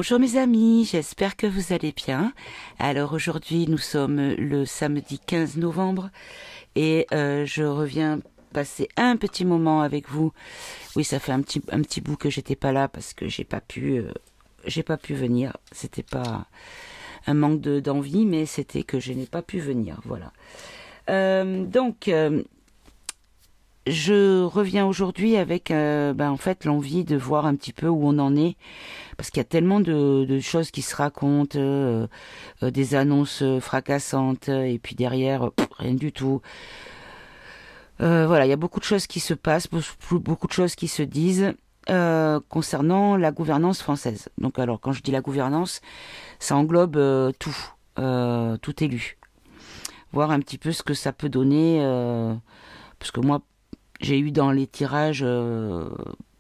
Bonjour mes amis, j'espère que vous allez bien. Alors aujourd'hui nous sommes le samedi 15 novembre et je reviens passer un petit moment avec vous. Oui, ça fait un petit bout que j'étais pas là parce que j'ai pas pu venir. C'était pas un manque d'envie, mais c'était que je n'ai pas pu venir. Voilà. Je reviens aujourd'hui avec en fait l'envie de voir un petit peu où on en est, parce qu'il y a tellement de choses qui se racontent, des annonces fracassantes, et puis derrière, rien du tout. Voilà, il y a beaucoup de choses qui se passent, beaucoup de choses qui se disent concernant la gouvernance française. Donc alors, quand je dis la gouvernance, ça englobe tout élu. Voir un petit peu ce que ça peut donner, parce que moi, j'ai eu dans les tirages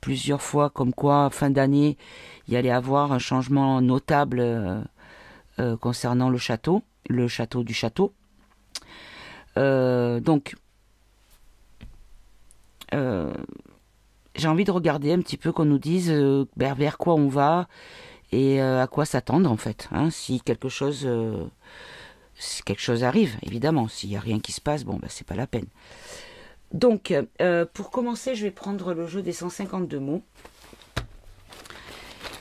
plusieurs fois comme quoi, fin d'année, il y allait avoir un changement notable concernant le château du château. J'ai envie de regarder un petit peu qu'on nous dise vers quoi on va et à quoi s'attendre en fait. Hein, si quelque chose arrive, évidemment. S'il n'y a rien qui se passe, bon, c'est pas la peine. Donc, pour commencer, je vais prendre le jeu des 152 mots.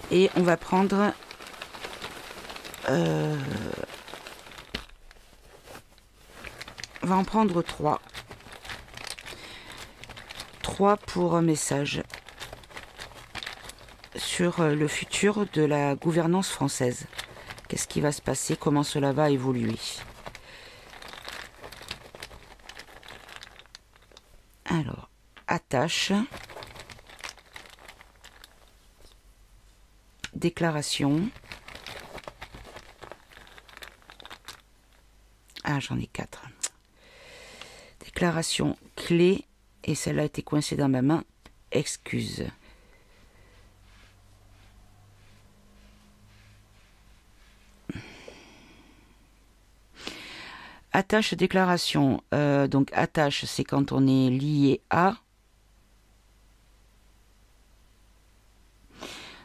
Et on va prendre... on va en prendre 3. 3 pour un message sur le futur de la gouvernance française. Qu'est-ce qui va se passer? Comment cela va évoluer? Alors, attache, déclaration. Ah, j'en ai 4. Déclaration clé, et celle-là a été coincée dans ma main. Excuse. Attache, déclaration. Donc attache, c'est quand on est lié à.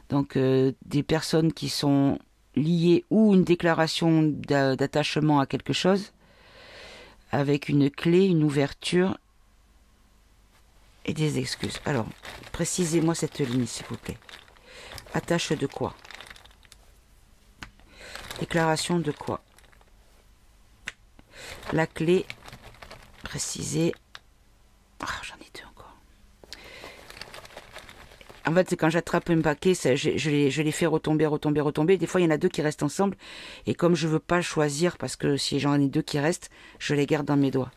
Donc des personnes qui sont liées ou une déclaration d'attachement à quelque chose, avec une clé, une ouverture et des excuses. Alors, précisez-moi cette ligne, s'il vous plaît. Attache de quoi? Déclaration de quoi? La clé, précisée. Oh, j'en ai 2 encore. En fait, c'est quand j'attrape un paquet, je les fais retomber. Des fois, il y en a 2 qui restent ensemble. Et comme je veux pas choisir, parce que si j'en ai 2 qui restent, je les garde dans mes doigts.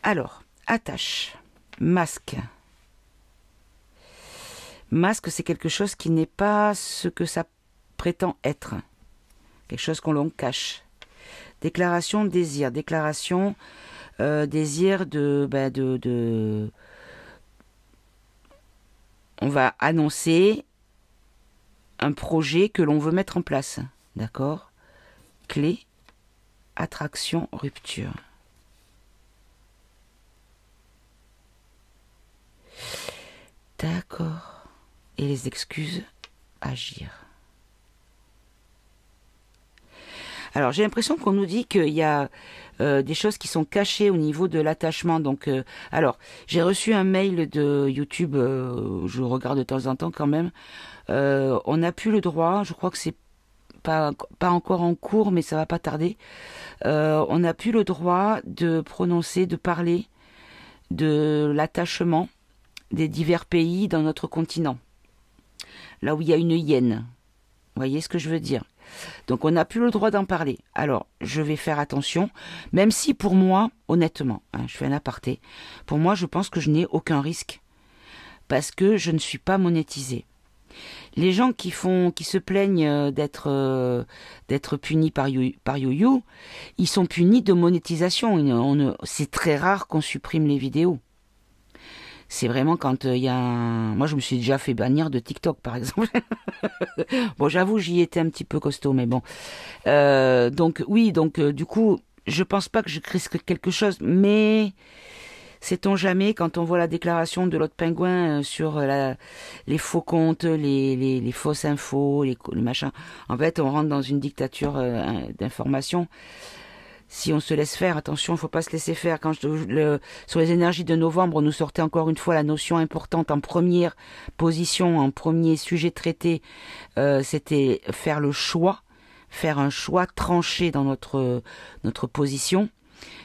Alors, attache. Masque. Masque, c'est quelque chose qui n'est pas ce que ça prétend être. Quelque chose qu'on l'on cache. Déclaration, désir. Déclaration, désir de... On va annoncer un projet que l'on veut mettre en place. D'accord? Clé, attraction, rupture. D'accord. Et les excuses, agir. Alors, j'ai l'impression qu'on nous dit qu'il y a des choses qui sont cachées au niveau de l'attachement. Donc, alors, j'ai reçu un mail de YouTube, je regarde de temps en temps quand même. On n'a plus le droit, je crois que c'est pas encore en cours, mais ça va pas tarder. On n'a plus le droit de prononcer, de parler de l'attachement des divers pays dans notre continent. Là où il y a une hyène. Vous voyez ce que je veux dire? Donc on n'a plus le droit d'en parler. Alors je vais faire attention, même si pour moi, honnêtement, je fais un aparté, pour moi je pense que je n'ai aucun risque, parce que je ne suis pas monétisée. Les gens qui se plaignent d'être punis par YouYou, ils sont punis de monétisation. C'est très rare qu'on supprime les vidéos. C'est vraiment quand il y a un... Moi, je me suis déjà fait bannir de TikTok, par exemple. Bon, j'avoue, j'y étais un petit peu costaud, mais bon. Du coup, je pense pas que je risque quelque chose, mais Sait-on jamais, quand on voit la déclaration de l'autre pingouin sur les faux comptes, les fausses infos, les machins. En fait, on rentre dans une dictature d'information. Si on se laisse faire, attention, il ne faut pas se laisser faire. Sur les énergies de novembre, on nous sortait encore une fois la notion importante en première position, en premier sujet traité, c'était faire un choix tranché dans notre position.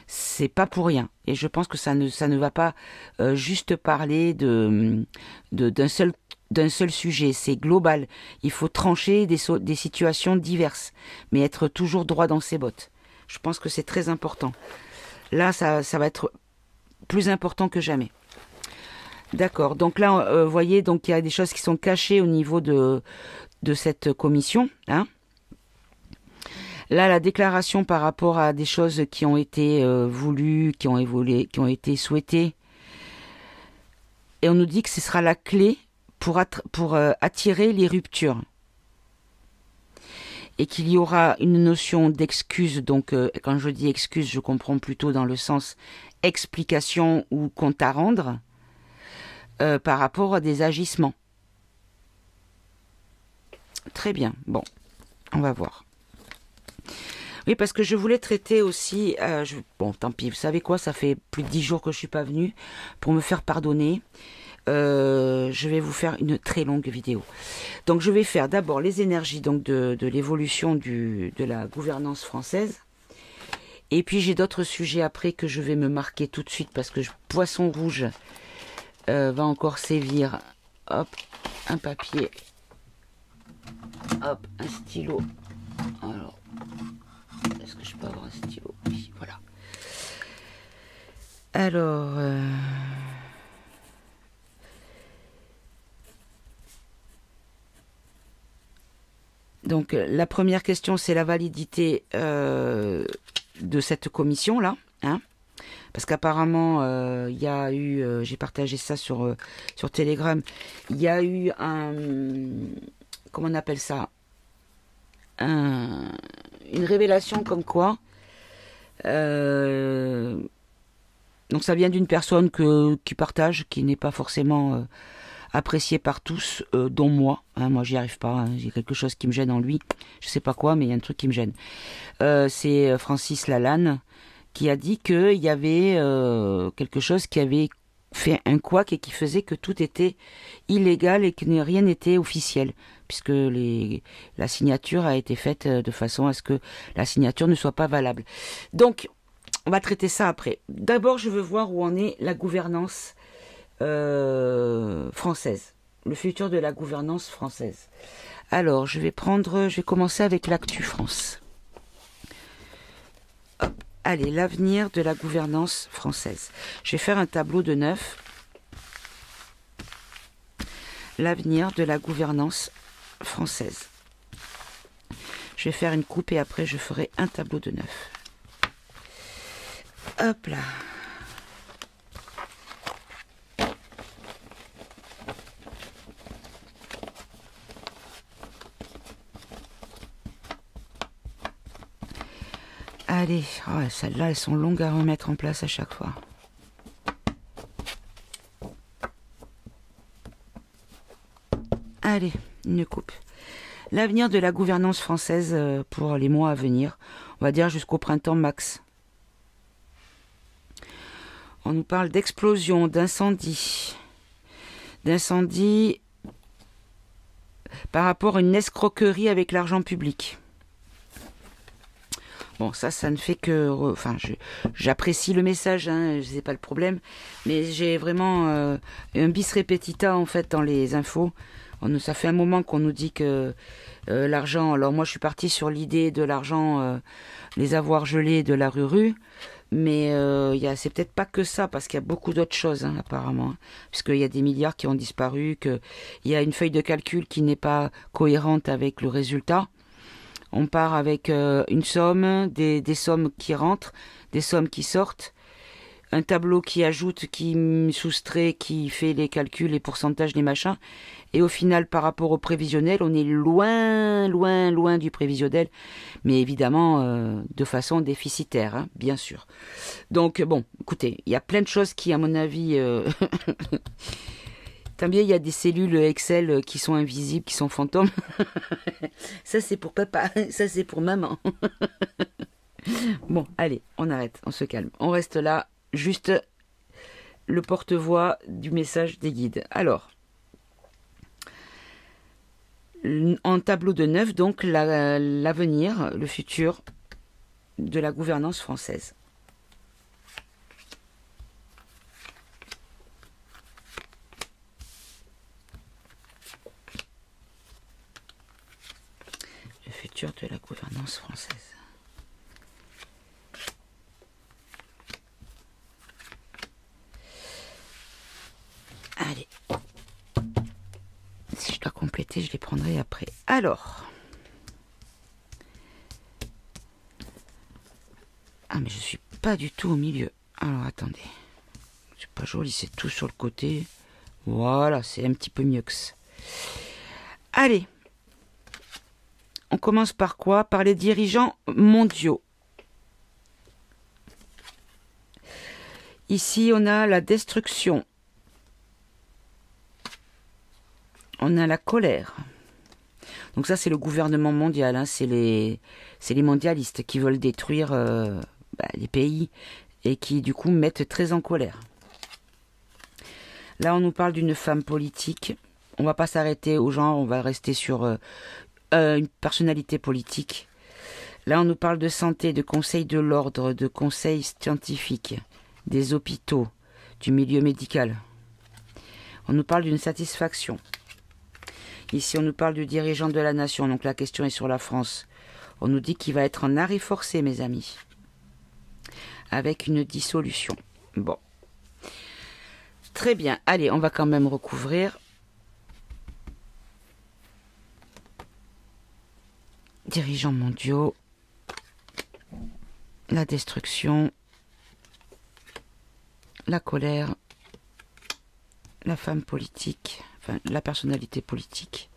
C'est pas pour rien. Et je pense que ça ne va pas juste parler d'un seul sujet. C'est global. Il faut trancher des situations diverses, mais être toujours droit dans ses bottes. Je pense que c'est très important. Là, ça va être plus important que jamais. D'accord. Donc là, vous voyez, donc il y a des choses qui sont cachées au niveau de cette commission, hein. Là, la déclaration par rapport à des choses qui ont été voulues, qui ont été souhaitées. Et on nous dit que ce sera la clé pour attirer les ruptures. Et qu'il y aura une notion d'excuse. Donc, quand je dis excuse, je comprends plutôt dans le sens explication ou compte à rendre par rapport à des agissements. Très bien. Bon, on va voir. Oui, parce que je voulais traiter aussi... bon, tant pis, vous savez quoi, ça fait plus de 10 jours que je suis pas venue. Pour me faire pardonner, je vais vous faire une très longue vidéo. Donc, je vais faire d'abord les énergies donc de l'évolution de la gouvernance française. Et puis, j'ai d'autres sujets après que je vais me marquer tout de suite parce que Poisson Rouge va encore sévir. Hop, un papier. Hop, un stylo. Alors... Est-ce que je peux avoir un stylo? Oui, voilà. Alors... Donc, la première question, c'est la validité de cette commission-là. Hein, parce qu'apparemment, il y a eu... j'ai partagé ça sur Telegram. Il y a eu un... Comment on appelle ça? Une révélation comme quoi donc ça vient d'une personne qui partage, qui n'est pas forcément appréciée par tous, dont moi. Hein, moi j'y arrive pas, hein, j'ai quelque chose qui me gêne en lui, je sais pas quoi, mais il y a un truc qui me gêne. C'est Francis Lalanne qui a dit qu'il y avait quelque chose qui avait fait un couac et qui faisait que tout était illégal et que rien n'était officiel, puisque la signature a été faite de façon à ce que la signature ne soit pas valable. Donc, on va traiter ça après. D'abord, je veux voir où en est la gouvernance française, le futur de la gouvernance française. Alors, je vais commencer avec l'Actu France. Hop. Allez, l'avenir de la gouvernance française. Je vais faire un tableau de 9. L'avenir de la gouvernance française. Je vais faire une coupe et après je ferai un tableau de 9. Hop là. Allez, oh, celles-là, elles sont longues à remettre en place à chaque fois. Allez, une coupe. L'avenir de la gouvernance française pour les mois à venir, on va dire jusqu'au printemps max. On nous parle d'explosion, d'incendie. D'incendie par rapport à une escroquerie avec l'argent public. Bon, ça ne fait que... Enfin, j'apprécie le message, hein, c'est pas le problème. Mais j'ai vraiment un bis repetita, en fait, dans les infos. Ça fait un moment qu'on nous dit que l'argent... Alors, moi, je suis partie sur l'idée de l'argent, les avoirs gelés de la Ruru. Mais c'est peut-être pas que ça, parce qu'il y a beaucoup d'autres choses, hein, apparemment. Puisqu'il y a des milliards qui ont disparu, qu'il y a une feuille de calcul qui n'est pas cohérente avec le résultat. On part avec une somme, des sommes qui rentrent, des sommes qui sortent. un tableau qui ajoute, qui soustrait, qui fait les calculs, les pourcentages, les machins. Et au final, par rapport au prévisionnel, on est loin, loin, loin du prévisionnel. Mais évidemment, de façon déficitaire, hein, bien sûr. Donc, bon, écoutez, il y a plein de choses qui, à mon avis... Tant bien, il y a des cellules Excel qui sont invisibles, qui sont fantômes. Ça, c'est pour papa. Ça, c'est pour maman. Bon, allez, on arrête, on se calme. On reste là, juste le porte-voix du message des guides. Alors, en tableau de 9, donc, l'avenir, le futur de la gouvernance française. Le futur de la gouvernance française. Allez. Si je dois compléter, je les prendrai après. Alors. Ah, mais je suis pas du tout au milieu. Alors, attendez. C'est pas joli, c'est tout sur le côté. Voilà, c'est un petit peu mieux que ça. Allez. On commence par quoi? Par les dirigeants mondiaux. Ici, on a la destruction. On a la colère. Donc ça, c'est le gouvernement mondial. Hein. C'est les mondialistes qui veulent détruire les pays et qui, du coup, mettent très en colère. Là, on nous parle d'une femme politique. On va pas s'arrêter au genre, on va rester sur une personnalité politique. Là, on nous parle de santé, de conseil de l'ordre, de conseils scientifiques, des hôpitaux, du milieu médical. On nous parle d'une satisfaction. Ici, on nous parle du dirigeant de la nation, donc la question est sur la France. On nous dit qu'il va être en arrêt forcé, mes amis, avec une dissolution. Bon. Très bien. Allez, on va quand même recouvrir. Dirigeants mondiaux, la destruction, la colère, la femme politique, enfin la personnalité politique,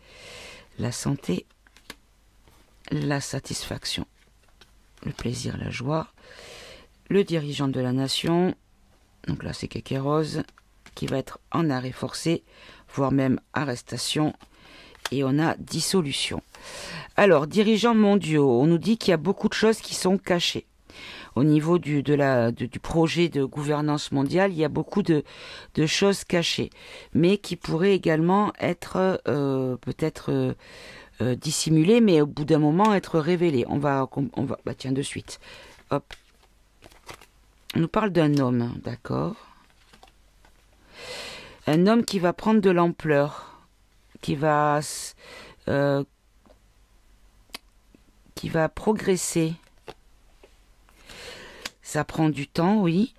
la santé, la satisfaction, le plaisir, la joie, le dirigeant de la nation, donc là c'est Kékéros, qui va être en arrêt forcé, voire même arrestation, et on a dissolution. Alors, dirigeants mondiaux, on nous dit qu'il y a beaucoup de choses qui sont cachées. Au niveau du projet de gouvernance mondiale, il y a beaucoup de choses cachées, mais qui pourraient également être peut-être dissimulées, mais au bout d'un moment être révélées. On va, tiens, de suite. Hop. On nous parle d'un homme, d'accord. Un homme qui va prendre de l'ampleur, qui va progresser. Ça prend du temps, oui.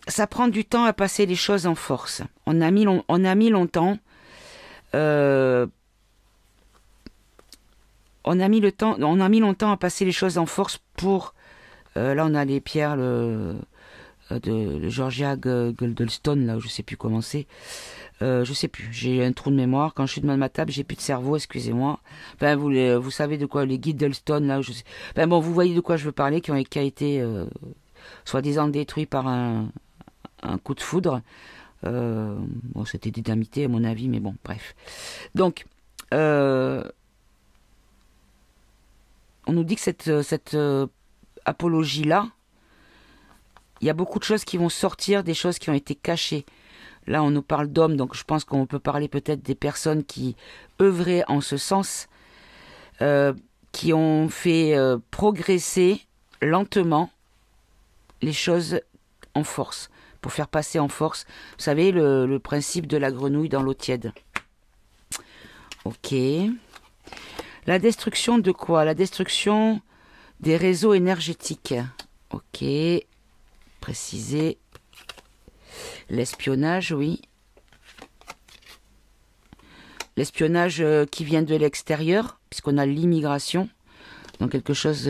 Ça prend du temps à passer les choses en force. On a mis longtemps. On a mis longtemps à passer les choses en force pour. Là, on a les pierres de Georgia Goldstone, là, je sais plus comment c'est. Je sais plus, j'ai un trou de mémoire. Quand je suis devant ma table, j'ai plus de cerveau, excusez-moi. Ben, vous savez de quoi, les guides d'Holston, là, je sais. Ben bon, vous voyez de quoi je veux parler, qui a été soi-disant détruits par un coup de foudre. Bon, c'était dynamité à mon avis, mais bon, bref. Donc, on nous dit que cette apologie-là, il y a beaucoup de choses qui vont sortir, des choses qui ont été cachées. Là, on nous parle d'hommes, donc je pense qu'on peut parler peut-être des personnes qui œuvraient en ce sens, qui ont fait progresser lentement les choses en force, pour faire passer en force. Vous savez, le principe de la grenouille dans l'eau tiède. Ok. La destruction de quoi? La destruction des réseaux énergétiques. Ok. Préciser. L'espionnage, oui. L'espionnage qui vient de l'extérieur, puisqu'on a l'immigration, donc quelque chose,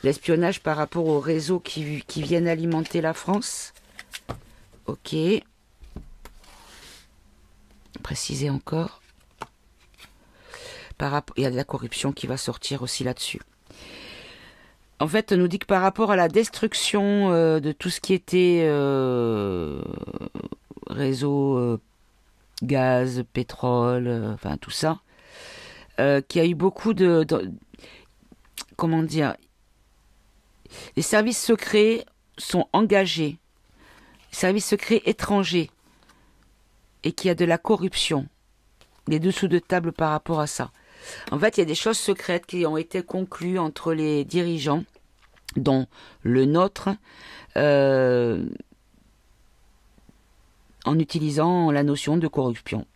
l'espionnage par rapport aux réseaux qui viennent alimenter la France. Ok. Préciser encore. Il y a de la corruption qui va sortir aussi là-dessus. En fait, on nous dit que par rapport à la destruction de tout ce qui était réseau gaz, pétrole, enfin tout ça, qu'il y a eu beaucoup comment dire, les services secrets sont engagés, les services secrets étrangers, et qu'il y a de la corruption, des dessous de table par rapport à ça. En fait, il y a des choses secrètes qui ont été conclues entre les dirigeants, dont le nôtre, en utilisant la notion de corruption,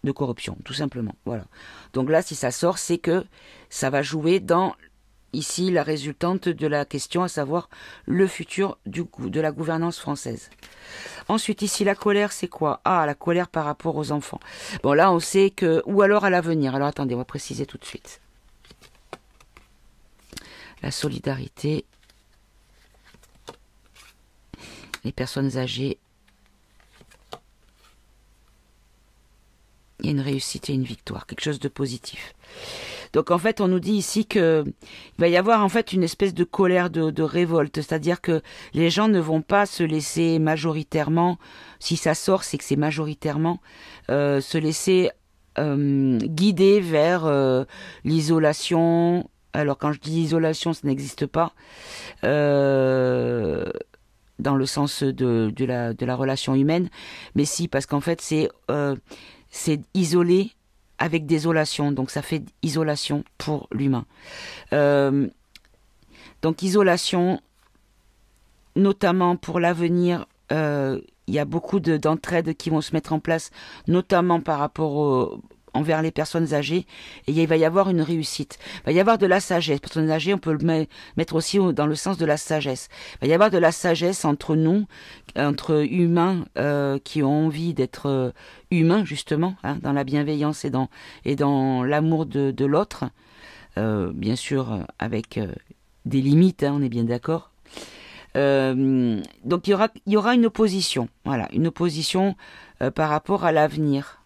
tout simplement. Voilà. Donc là, si ça sort, c'est que ça va jouer dans, ici, la résultante de la question, à savoir le futur de la gouvernance française. Ensuite, ici, la colère, c'est quoi? Ah, la colère par rapport aux enfants. Bon, là, on sait que... Ou alors à l'avenir. Alors, attendez, on va préciser tout de suite. La solidarité. Les personnes âgées. Il y a une réussite et une victoire. Quelque chose de positif. Donc en fait, on nous dit ici que il va y avoir en fait une espèce de colère, de révolte, c'est-à-dire que les gens ne vont pas se laisser majoritairement, si ça sort, c'est que c'est majoritairement, se laisser guider vers l'isolation. Alors quand je dis isolation, ça n'existe pas dans le sens de la relation humaine, mais si, parce qu'en fait c'est isolé avec désolation, donc ça fait isolation pour l'humain. Donc isolation, notamment pour l'avenir, il y a beaucoup d'entraide qui vont se mettre en place, notamment par rapport envers les personnes âgées, et il va y avoir une réussite. Il va y avoir de la sagesse. Personnes âgées, on peut le mettre aussi dans le sens de la sagesse. Il va y avoir de la sagesse entre nous, entre humains qui ont envie d'être humains, justement, hein, dans la bienveillance et dans l'amour de l'autre, bien sûr avec des limites, hein, on est bien d'accord. Donc il y aura une opposition, voilà, une opposition par rapport à l'avenir.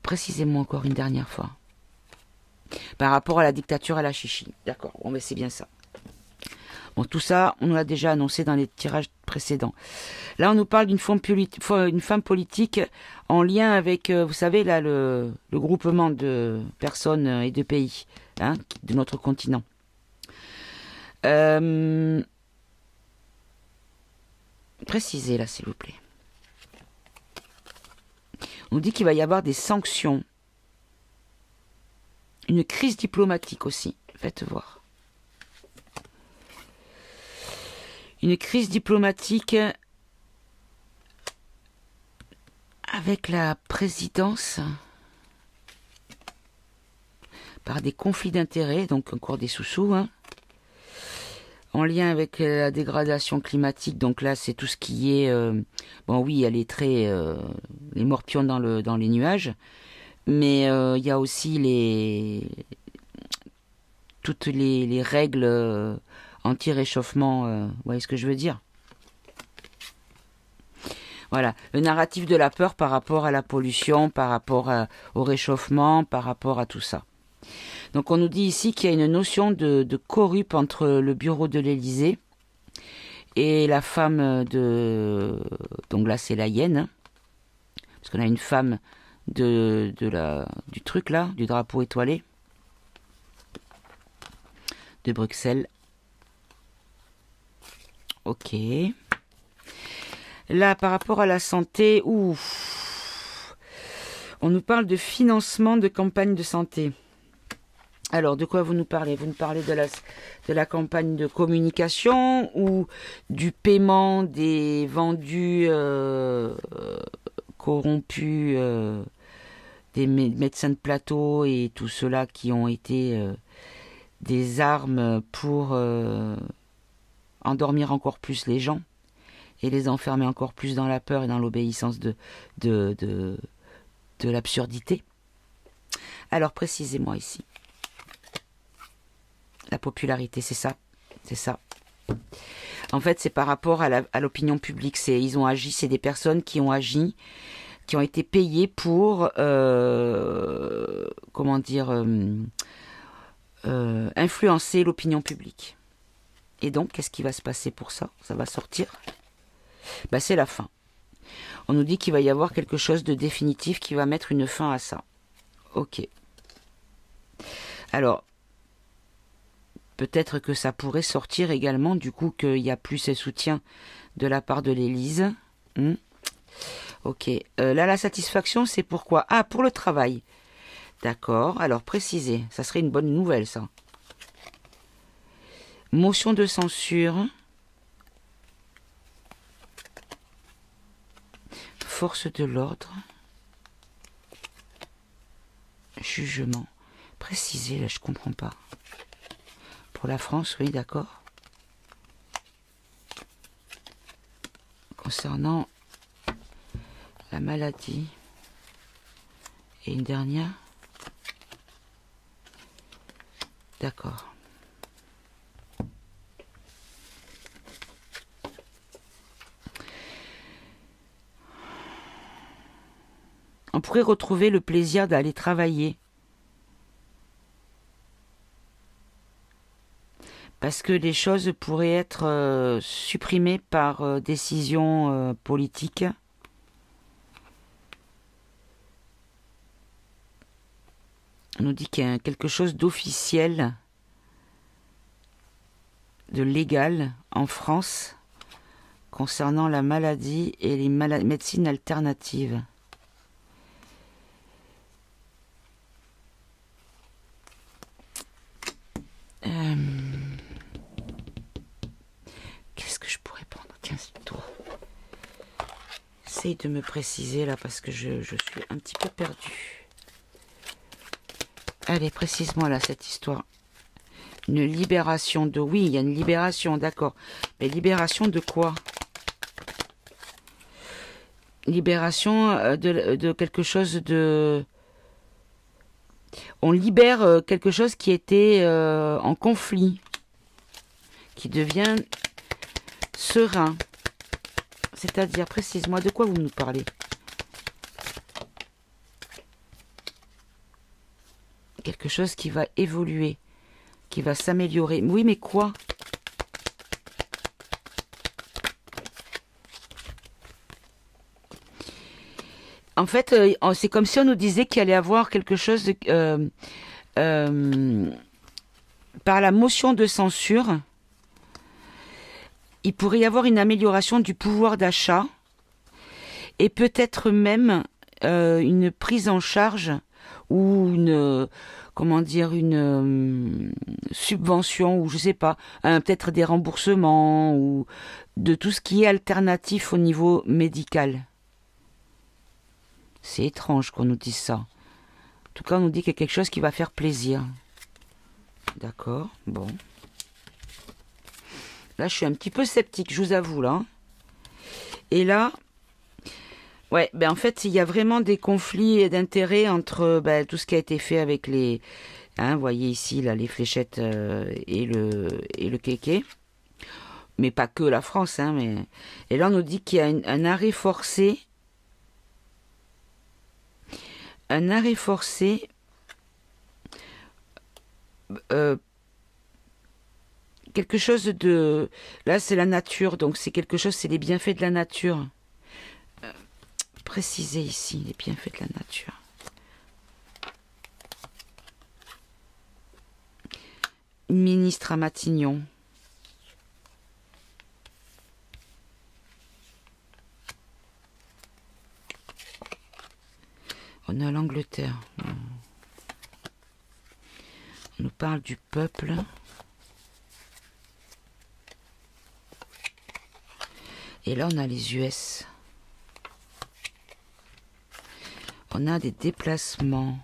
Précisez-moi encore une dernière fois. Par rapport à la dictature à la chichi. D'accord, bon, mais c'est bien ça. Bon, tout ça, on nous l'a déjà annoncé dans les tirages précédents. Là, on nous parle d'une femme politique en lien avec, vous savez, là, le groupement de personnes et de pays, hein, de notre continent. Précisez, là, s'il vous plaît. On nous dit qu'il va y avoir des sanctions. Une crise diplomatique aussi. Faites voir. Une crise diplomatique avec la présidence par des conflits d'intérêts, donc encore des sous-sous, hein, en lien avec la dégradation climatique. Donc là, c'est tout ce qui est... bon, oui, il y a les traits, les morpions dans les nuages, mais il y a aussi toutes les règles anti-réchauffement. Vous voyez ce que je veux dire? Voilà, le narratif de la peur par rapport à la pollution, par rapport au réchauffement, par rapport à tout ça. Donc on nous dit ici qu'il y a une notion de corrupt entre le bureau de l'Élysée et la femme de... Donc là c'est la hyène, hein, parce qu'on a une femme du truc là, du drapeau étoilé de Bruxelles. Ok. Là par rapport à la santé, ouf, on nous parle de financement de campagne de santé. Alors, de quoi vous nous parlez? Vous nous parlez de la campagne de communication ou du paiement des vendus corrompus des médecins de plateau et tout cela qui ont été des armes pour endormir encore plus les gens et les enfermer encore plus dans la peur et dans l'obéissance de l'absurdité. Alors, précisez-moi ici. La popularité, c'est ça. C'est ça. En fait, c'est par rapport à l'opinion publique. Ils ont agi, c'est des personnes qui ont agi, qui ont été payées pour, comment dire, influencer l'opinion publique. Et donc, qu'est-ce qui va se passer pour ça? Ça va sortir? Ben, c'est la fin. On nous dit qu'il va y avoir quelque chose de définitif qui va mettre une fin à ça. Ok. Alors, peut-être que ça pourrait sortir également, du coup, qu'il n'y a plus ces soutiens de la part de l'Élysée. Ok. Là, la satisfaction, c'est pourquoi? Ah, pour le travail. D'accord. Alors, préciser. Ça serait une bonne nouvelle, ça. Motion de censure. Force de l'ordre. Jugement. Préciser, là, je comprends pas. Pour la France, oui, d'accord. Concernant la maladie. Et une dernière. D'accord. On pourrait retrouver le plaisir d'aller travailler. Parce que les choses pourraient être supprimées par décision politique. On nous dit qu'il y a quelque chose d'officiel, de légal en France concernant la maladie et les médecines alternatives. Qu'est-ce que je pourrais prendre? Tiens, c'est toi. Essaye de me préciser là parce que je suis un petit peu perdue. Allez, précise-moi là cette histoire. Une libération de... Oui, il y a une libération, d'accord. Mais libération de quoi? Libération de quelque chose de... On libère quelque chose qui était en conflit, qui devient serein. C'est-à-dire, précise-moi, de quoi vous nous parlez? Quelque chose qui va évoluer, qui va s'améliorer. Oui, mais quoi? En fait, c'est comme si on nous disait qu'il allait y avoir quelque chose de, par la motion de censure, il pourrait y avoir une amélioration du pouvoir d'achat et peut-être même une prise en charge ou une, comment dire, une subvention ou je sais pas, peut-être des remboursements ou de tout ce qui est alternatif au niveau médical. C'est étrange qu'on nous dise ça. En tout cas, on nous dit qu'il y a quelque chose qui va faire plaisir. D'accord, bon. Là, je suis un petit peu sceptique, je vous avoue, là. Et là, ouais, ben en fait, il y a vraiment des conflits d'intérêts entre tout ce qui a été fait avec les... Hein, vous voyez ici, là, les fléchettes et le kéké. Mais pas que la France, hein. Mais... Et là, on nous dit qu'il y a un arrêt forcé. Un arrêt forcé... quelque chose de... Là, c'est la nature, donc c'est quelque chose, c'est les bienfaits de la nature. Préciser ici, les bienfaits de la nature. Ministre à Matignon. On est à l'Angleterre. On nous parle du peuple. Et là, on a les US. On a des déplacements.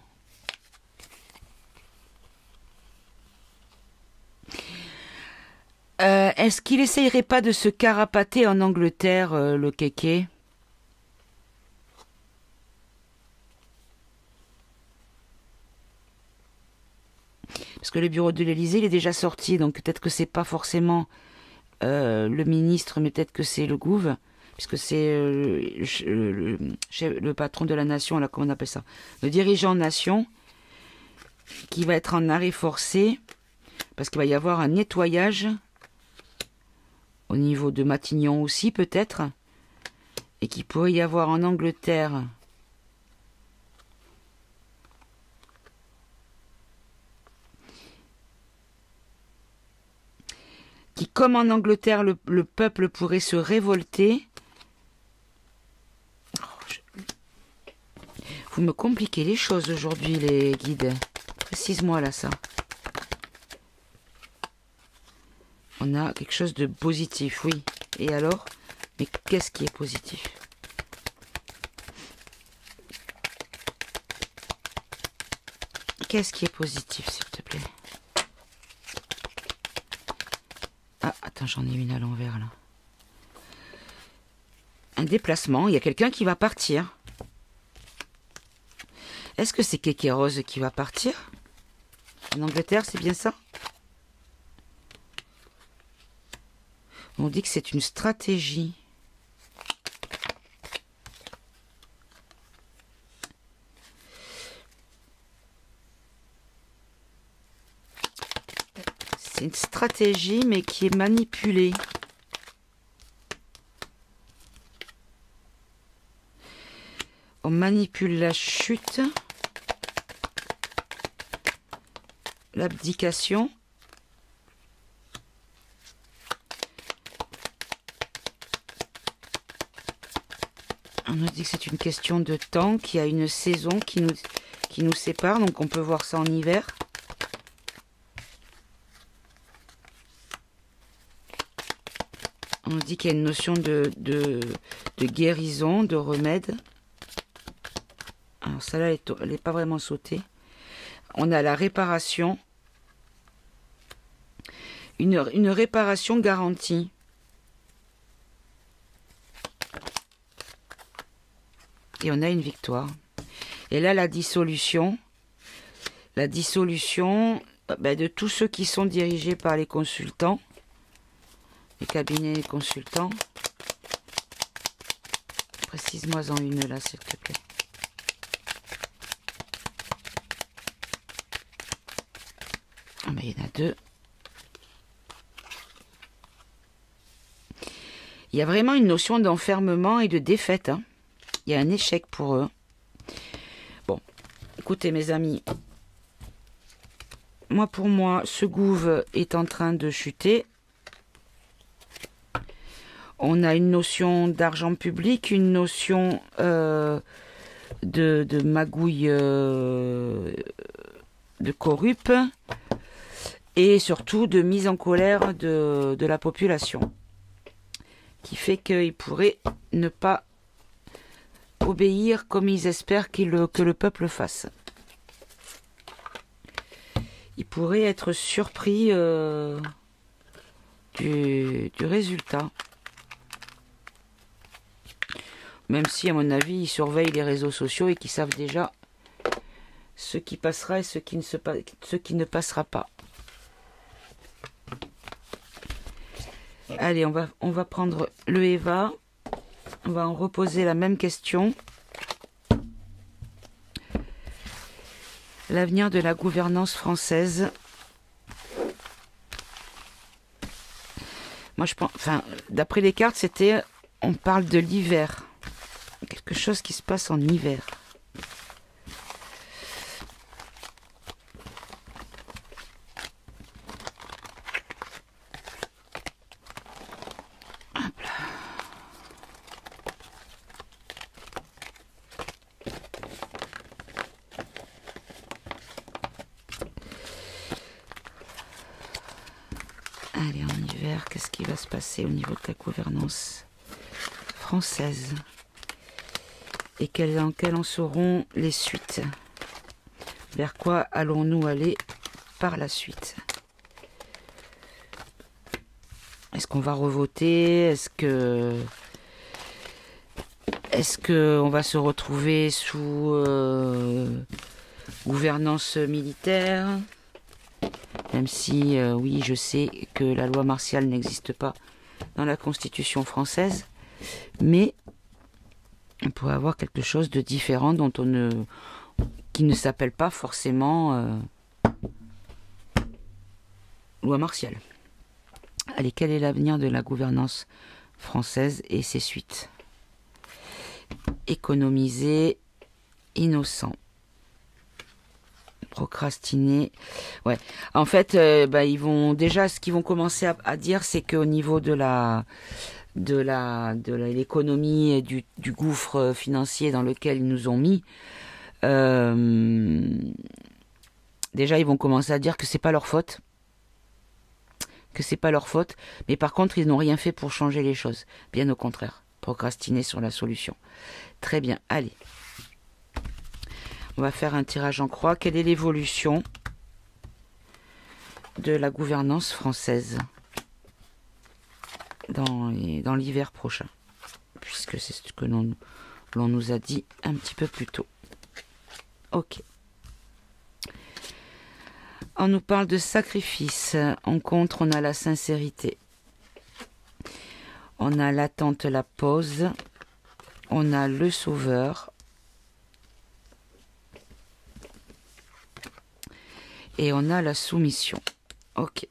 Est-ce qu'il essayerait pas de se carapater en Angleterre, le kéké? Parce que le bureau de l'Élysée, il est déjà sorti, donc peut-être que c'est pas forcément le ministre, mais peut-être que c'est le gouv, puisque c'est le patron de la nation, là, comment on appelle ça, le dirigeant nation, qui va être en arrêt forcé, parce qu'il va y avoir un nettoyage au niveau de Matignon aussi, peut-être, et qu'il pourrait y avoir en Angleterre qui, comme en Angleterre, le peuple pourrait se révolter. Vous me compliquez les choses aujourd'hui, les guides. Précise-moi là ça. On a quelque chose de positif, oui. Et alors? Mais qu'est-ce qui est positif? Qu'est-ce qui est positif, s'il te plaît? Ah, attends, j'en ai une à l'envers, là. Un déplacement, il y a quelqu'un qui va partir. Est-ce que c'est Kéké Rose qui va partir? En Angleterre, c'est bien ça? On dit que c'est une stratégie. C'est une stratégie, mais qui est manipulée. On manipule la chute, l'abdication. On nous dit que c'est une question de temps, qu'il y a une saison qui nous sépare, donc on peut voir ça en hiver. On nous dit qu'il y a une notion de guérison, de remède. Alors celle-là, elle n'est pas vraiment sautée. On a la réparation. Une réparation garantie. Et on a une victoire. Et là, la dissolution. La dissolution de tous ceux qui sont dirigés par les consultants. Les cabinets consultants. Précise-moi en une là, s'il te plaît. Ah ben, il y en a deux. Il y a vraiment une notion d'enfermement et de défaite. Hein. Il y a un échec pour eux. Bon, écoutez mes amis. Moi, pour moi, ce gouv est en train de chuter. On a une notion d'argent public, une notion de magouille, de corrup, et surtout de mise en colère de la population, qui fait qu'ils pourraient ne pas obéir comme ils espèrent que le peuple fasse. Ils pourraient être surpris du résultat. Même si, à mon avis, ils surveillent les réseaux sociaux et qu'ils savent déjà ce qui passera et ce qui ne passera pas. Allez, on va prendre le Eva. On va en reposer la même question. L'avenir de la gouvernance française. Moi, je pense, enfin, d'après les cartes, on parle de l'hiver. Quelque chose qui se passe en hiver. Hop là. Allez, en hiver, qu'est-ce qui va se passer au niveau de la gouvernance française? Et quelles en seront les suites? Vers quoi allons-nous aller par la suite? Est-ce qu'on va revoter? Est-ce que on va se retrouver sous gouvernance militaire? Même si, oui, je sais que la loi martiale n'existe pas dans la Constitution française, mais on pourrait avoir quelque chose de différent qui ne s'appelle pas forcément loi martiale. Allez, quel est l'avenir de la gouvernance française et ses suites? Économiser, innocent. Procrastiner. Ouais. En fait, ils vont déjà, ce qu'ils vont commencer à dire, c'est qu'au niveau de l'économie et du gouffre financier dans lequel ils nous ont mis, déjà ils vont commencer à dire que c'est pas leur faute. Mais par contre ils n'ont rien fait pour changer les choses. Bien au contraire, procrastiner sur la solution. Très bien, allez. On va faire un tirage en croix. Quelle est l'évolution de la gouvernance française dans l'hiver prochain? Puisque c'est ce que l'on nous a dit un petit peu plus tôt. Ok. On nous parle de sacrifice. En contre, on a la sincérité. On a l'attente, la pause. On a le sauveur. Et on a la soumission. Ok.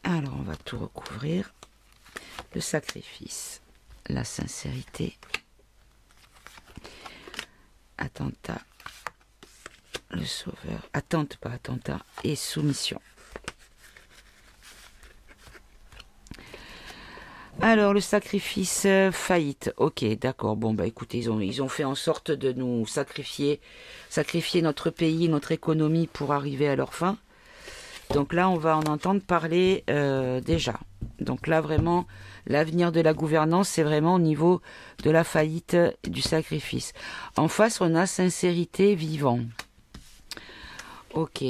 Alors, on va tout recouvrir. Le sacrifice. La sincérité. Attentat. Le sauveur. Attente, pas attentat. Et soumission. Alors, le sacrifice, faillite. Ok, d'accord. Bon, bah écoutez, ils ont fait en sorte de nous sacrifier notre pays, notre économie pour arriver à leur fin. Donc là, on va en entendre parler déjà. Donc là, vraiment, l'avenir de la gouvernance, c'est vraiment au niveau de la faillite, du sacrifice. En face, on a sincérité, vivant. Ok,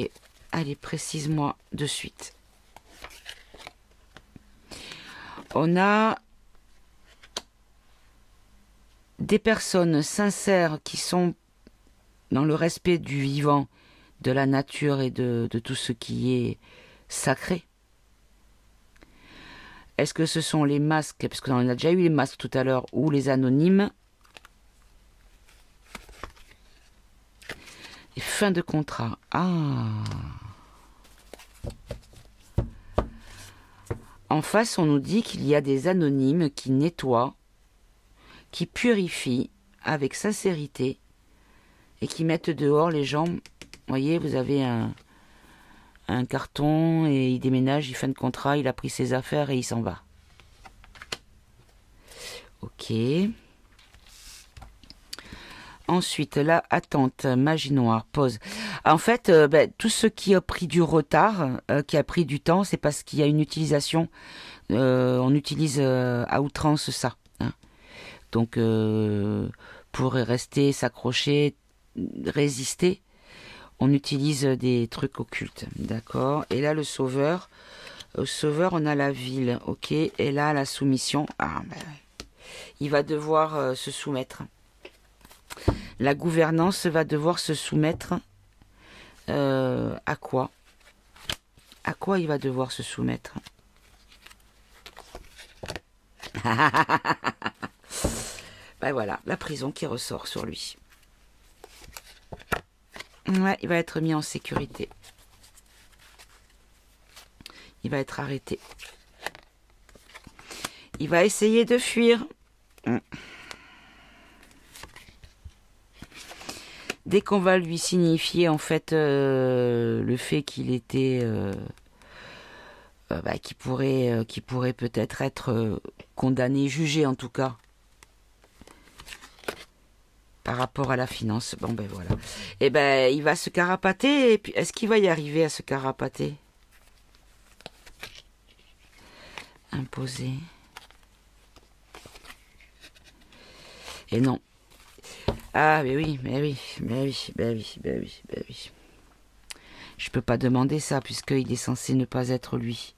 allez, précise-moi de suite. On a des personnes sincères qui sont dans le respect du vivant, de la nature et de tout ce qui est sacré. Est-ce que ce sont les masques, parce qu'on a déjà eu les masques tout à l'heure, ou les anonymes? Et fin de contrat. Ah. En face, on nous dit qu'il y a des anonymes qui nettoient, qui purifient avec sincérité et qui mettent dehors les gens. Vous voyez, vous avez un carton et il déménage, il fait un contrat, il a pris ses affaires et il s'en va. Ok. Ensuite, là, attente, magie noire, pause. En fait, tout ce qui a pris du retard, qui a pris du temps, c'est parce qu'il y a une utilisation. On utilise à outrance ça. Hein. Donc, pour rester, s'accrocher, résister, on utilise des trucs occultes. D'accord. Et là, le sauveur. Au sauveur, on a la ville. Ok. Et là, la soumission. Ah, il va devoir se soumettre. La gouvernance va devoir se soumettre à quoi? À quoi il va devoir se soumettre? Ben voilà, la prison qui ressort sur lui. Ouais, il va être mis en sécurité. Il va être arrêté. Il va essayer de fuir. Dès qu'on va lui signifier en fait le fait qu'il était, qui pourrait peut-être être condamné, jugé en tout cas, par rapport à la finance. Bon ben voilà. Et ben il va se carapater. Et puis est-ce qu'il va y arriver à se carapater? Imposer. Et non. Ah, mais oui. Je peux pas demander ça, puisqu'il est censé ne pas être lui.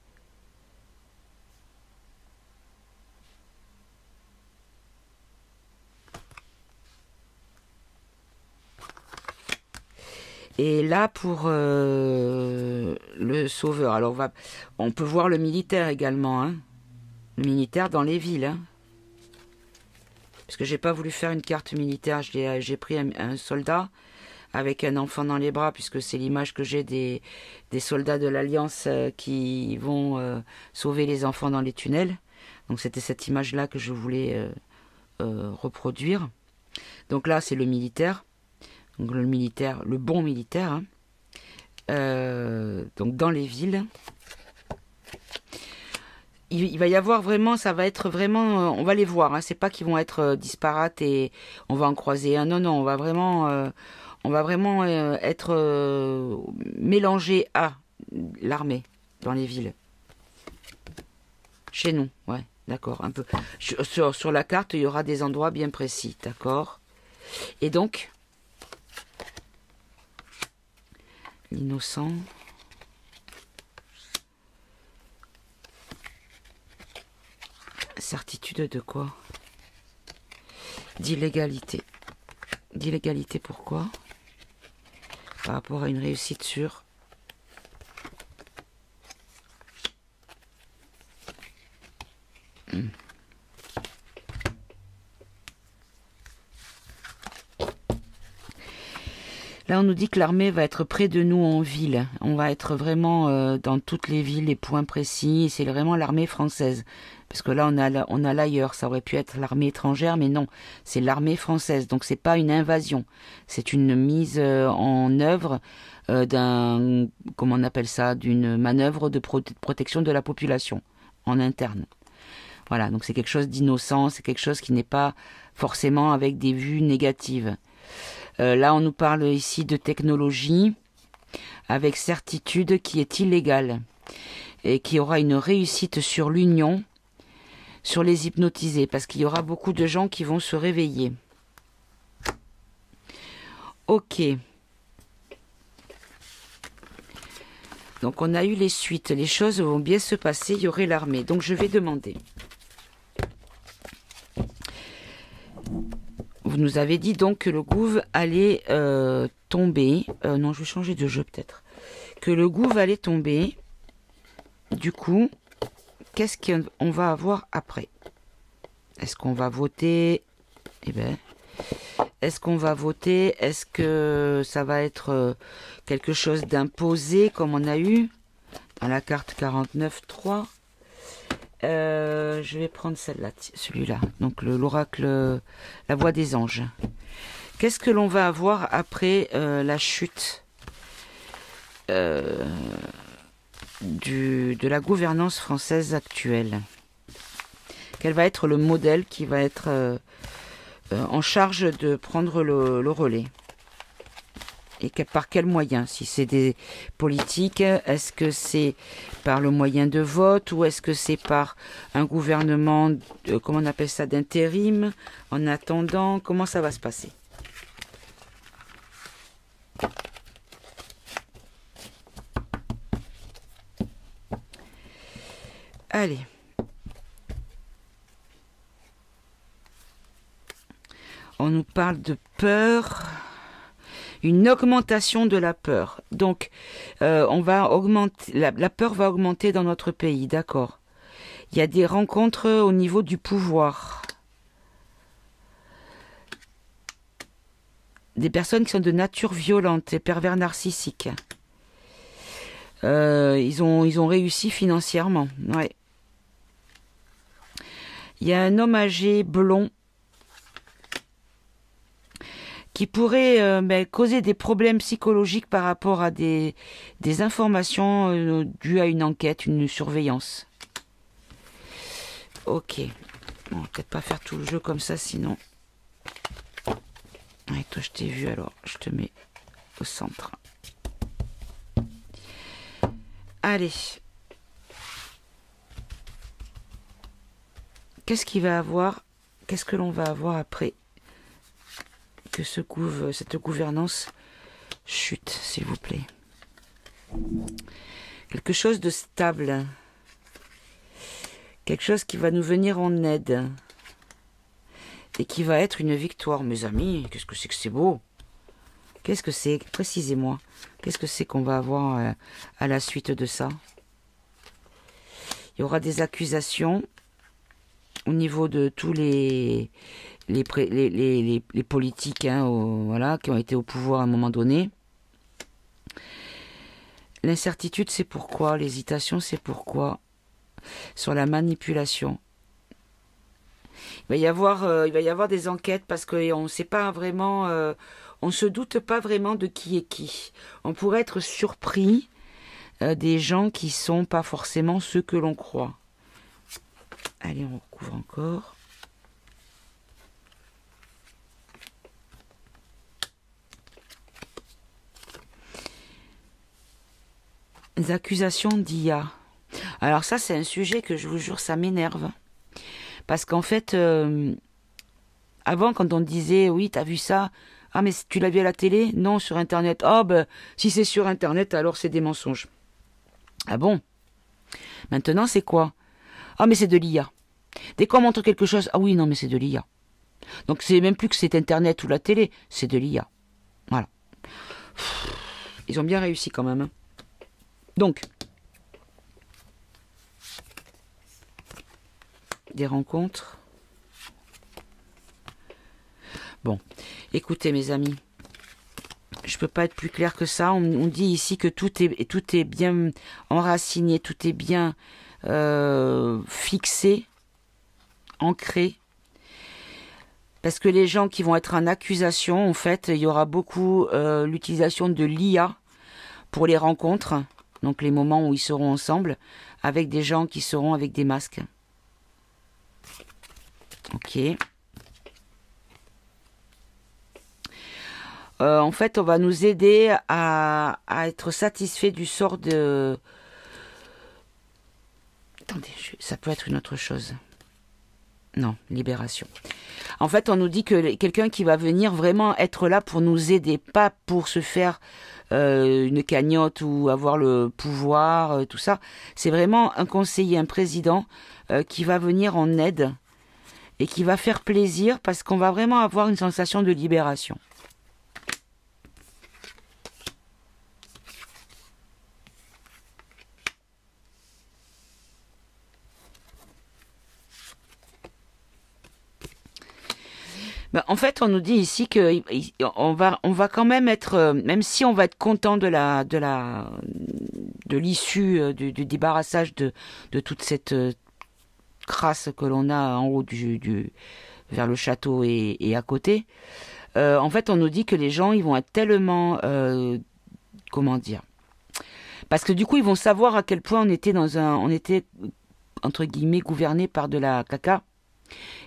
Et là, pour le sauveur, alors on peut voir le militaire également, hein. Le militaire dans les villes, hein. Parce que j'ai pas voulu faire une carte militaire, j'ai pris un soldat avec un enfant dans les bras, puisque c'est l'image que j'ai des soldats de l'Alliance qui vont sauver les enfants dans les tunnels. Donc c'était cette image-là que je voulais reproduire. Donc là, c'est le militaire. Donc le militaire, le bon militaire. Hein. Donc dans les villes. Il va y avoir vraiment, ça va être vraiment, on va les voir. Hein. C'est pas qu'ils vont être disparates et on va en croiser un. Non, non, on va vraiment être mélangé à l'armée dans les villes. Chez nous, ouais, d'accord, un peu. Sur la carte, il y aura des endroits bien précis, d'accord. Et donc, l'innocent. Certitude de quoi? D'illégalité. D'illégalité pourquoi? Par rapport à une réussite sûre. Là, on nous dit que l'armée va être près de nous en ville. On va être vraiment dans toutes les villes, les points précis. C'est vraiment l'armée française. Parce que là, on a l'ailleurs. Ça aurait pu être l'armée étrangère, mais non. C'est l'armée française. Donc, c'est pas une invasion. C'est une mise en œuvre comment on appelle ça, d'une manœuvre de protection de la population en interne. Voilà. Donc, c'est quelque chose d'innocent. C'est quelque chose qui n'est pas forcément avec des vues négatives. Là, on nous parle ici de technologie avec certitude qui est illégale et qui aura une réussite sur l'union, sur les hypnotisés, parce qu'il y aura beaucoup de gens qui vont se réveiller. Ok. Donc, on a eu les suites. Les choses vont bien se passer. Il y aurait l'armée. Donc, je vais demander. Vous nous avez dit donc que le gouv allait tomber. Non, je vais changer de jeu peut-être. Que le gouv allait tomber. Du coup, qu'est-ce qu'on va avoir après? Est-ce qu'on va voter? Eh bien, est-ce qu'on va voter? Est-ce que ça va être quelque chose d'imposé comme on a eu dans la carte 49.3? Je vais prendre celle-là, celui-là. Donc l'oracle, la voix des anges. Qu'est-ce que l'on va avoir après la chute de la gouvernance française actuelle? Quel va être le modèle qui va être en charge de prendre le relais? Et par quel moyen? Si c'est des politiques, est-ce que c'est par le moyen de vote ou est-ce que c'est par un gouvernement, comment on appelle ça, d'intérim, en attendant? Comment ça va se passer? Allez. On nous parle de peur. Une augmentation de la peur. Donc, on va augmenter, la peur va augmenter dans notre pays, d'accord. Il y a des rencontres au niveau du pouvoir. Des personnes qui sont de nature violente, des pervers narcissiques. Ils ont réussi financièrement, ouais. Il y a un homme âgé blond qui pourrait causer des problèmes psychologiques par rapport à des informations dues à une enquête, une surveillance. Ok. Bon, peut-être pas faire tout le jeu comme ça, sinon. Ouais, toi, je t'ai vu, alors je te mets au centre. Allez. Qu'est-ce qu'il va avoir? Qu'est-ce que l'on va avoir après que cette gouvernance chute, s'il vous plaît? Quelque chose de stable. Quelque chose qui va nous venir en aide. Et qui va être une victoire. Mes amis, qu'est-ce que c'est beau? Qu'est-ce que c'est? Précisez-moi. Qu'est-ce que c'est qu'on va avoir à la suite de ça? Il y aura des accusations au niveau de tous les politiques, hein, voilà, qui ont été au pouvoir à un moment donné. L'incertitude, c'est pourquoi. L'hésitation, c'est pourquoi. Sur la manipulation. Il va y avoir des enquêtes parce qu'on ne sait pas vraiment, on ne se doute pas vraiment de qui est qui. On pourrait être surpris des gens qui sont pas forcément ceux que l'on croit. Allez, on recouvre encore. Les accusations d'IA. Alors ça, c'est un sujet que je vous jure, ça m'énerve. Parce qu'en fait, avant, quand on disait, oui, t'as vu ça? Ah, mais tu l'as vu à la télé? Non, sur Internet. Ah, ben, si c'est sur Internet, alors c'est des mensonges. Ah bon? Maintenant, c'est quoi? Ah, mais c'est de l'IA. Dès qu'on montre quelque chose, ah oui, non, mais c'est de l'IA. Donc, c'est même plus que c'est Internet ou la télé, c'est de l'IA. Voilà. Ils ont bien réussi quand même. Hein. Donc, des rencontres. Bon, écoutez mes amis, je peux pas être plus clair que ça. On dit ici que tout est bien enraciné, tout est bien fixé, ancré. Parce que les gens qui vont être en accusation, en fait, il y aura beaucoup l'utilisation de l'IA pour les rencontres, donc les moments où ils seront ensemble, avec des gens qui seront avec des masques. Ok. En fait, on va nous aider à être satisfait du sort de... Attendez, ça peut être une autre chose. Non, libération. En fait, on nous dit que quelqu'un qui va venir vraiment être là pour nous aider, pas pour se faire une cagnotte ou avoir le pouvoir, tout ça. C'est vraiment un conseiller, un président qui va venir en aide et qui va faire plaisir parce qu'on va vraiment avoir une sensation de libération. Ben, en fait, on nous dit ici que on va quand même être, même si on va être content de l'issue du débarrassage de toute cette crasse que l'on a en haut vers le château et à côté. En fait, on nous dit que les gens, ils vont être tellement, comment dire, parce que du coup, ils vont savoir à quel point on était entre guillemets gouverné par de la caca.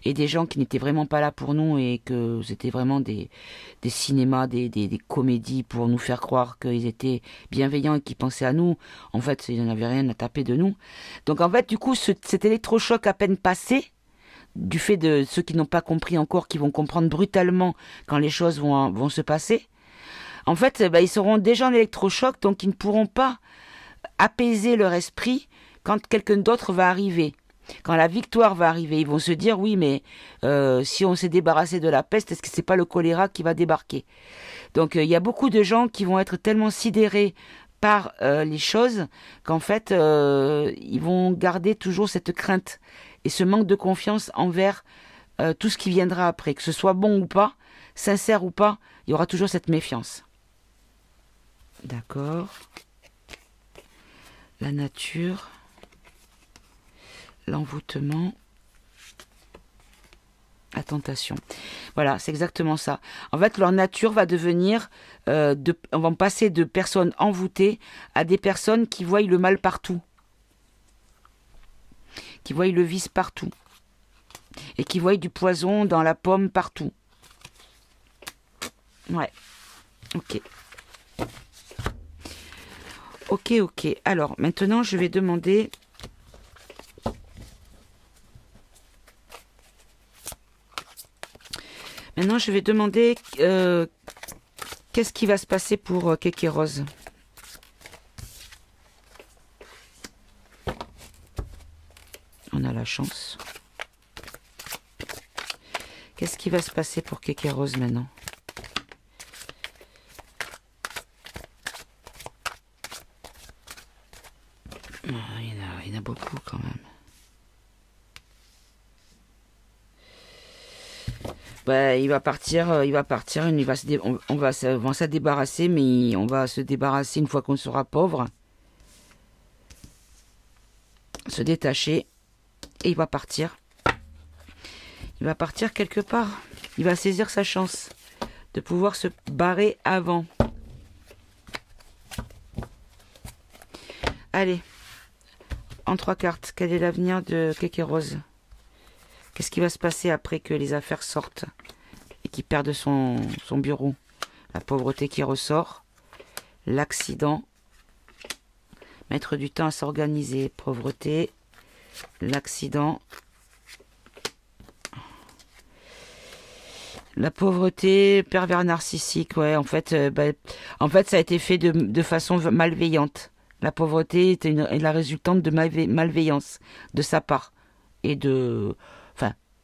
Et des gens qui n'étaient vraiment pas là pour nous et que c'était vraiment des cinémas, des comédies pour nous faire croire qu'ils étaient bienveillants et qu'ils pensaient à nous. En fait, ils n'avaient rien à taper de nous. Donc en fait, du coup, cet électrochoc à peine passé, du fait de ceux qui n'ont pas compris encore, qui vont comprendre brutalement quand les choses vont se passer, en fait, ils seront déjà en électrochoc, donc ils ne pourront pas apaiser leur esprit quand quelqu'un d'autre va arriver. Quand la victoire va arriver, ils vont se dire oui, mais si on s'est débarrassé de la peste, est-ce que c'est pas le choléra qui va débarquer? Donc il y a beaucoup de gens qui vont être tellement sidérés par les choses qu'en fait ils vont garder toujours cette crainte et ce manque de confiance envers tout ce qui viendra après, que ce soit bon ou pas, sincère ou pas, il y aura toujours cette méfiance. D'accord. La nature. L'envoûtement, la tentation. Voilà, c'est exactement ça. En fait, leur nature va devenir, on va passer de personnes envoûtées à des personnes qui voient le mal partout, qui voient le vice partout, et qui voient du poison dans la pomme partout. Ouais, ok. Ok. Alors, maintenant, je vais demander... Maintenant, je vais demander qu'est-ce qui va se passer pour Kéké Rose. On a la chance. Qu'est-ce qui va se passer pour Kéké Rose maintenant? bah, il va partir, on va s'en débarrasser, mais on va se débarrasser une fois qu'on sera pauvre, se détacher, et il va partir. Il va partir quelque part. Il va saisir sa chance de pouvoir se barrer avant. Allez, en 3 cartes, quel est l'avenir de Kéké Rose? Qu'est-ce qui va se passer après que les affaires sortent et qu'il perde son bureau? La pauvreté qui ressort, l'accident, mettre du temps à s'organiser, pauvreté, l'accident, la pauvreté, pervers narcissique, ouais, en fait, ça a été fait de façon malveillante. La pauvreté est la résultante de malveillance de sa part et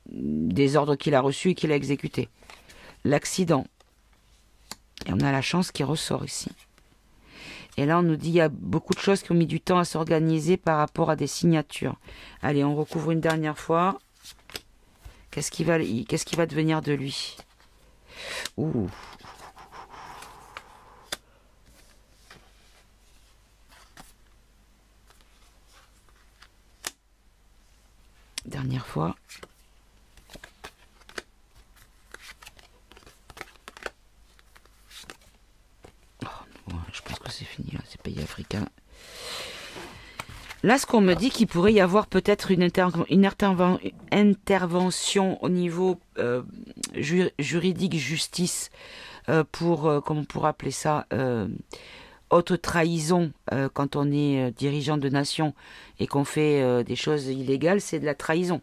des ordres qu'il a reçus et qu'il a exécutés. L'accident. Et on a la chance qui ressort ici. Et là, on nous dit qu'il y a beaucoup de choses qui ont mis du temps à s'organiser par rapport à des signatures. Allez, on recouvre une dernière fois. Qu'est-ce qui va devenir de lui? Ouh. Dernière fois. Je pense que c'est fini, là, ces pays africains. Là, ce qu'on me dit qu'il pourrait y avoir peut-être une intervention au niveau juridique, justice, comment on pourrait appeler ça, haute trahison, quand on est dirigeant de nation et qu'on fait des choses illégales, c'est de la trahison,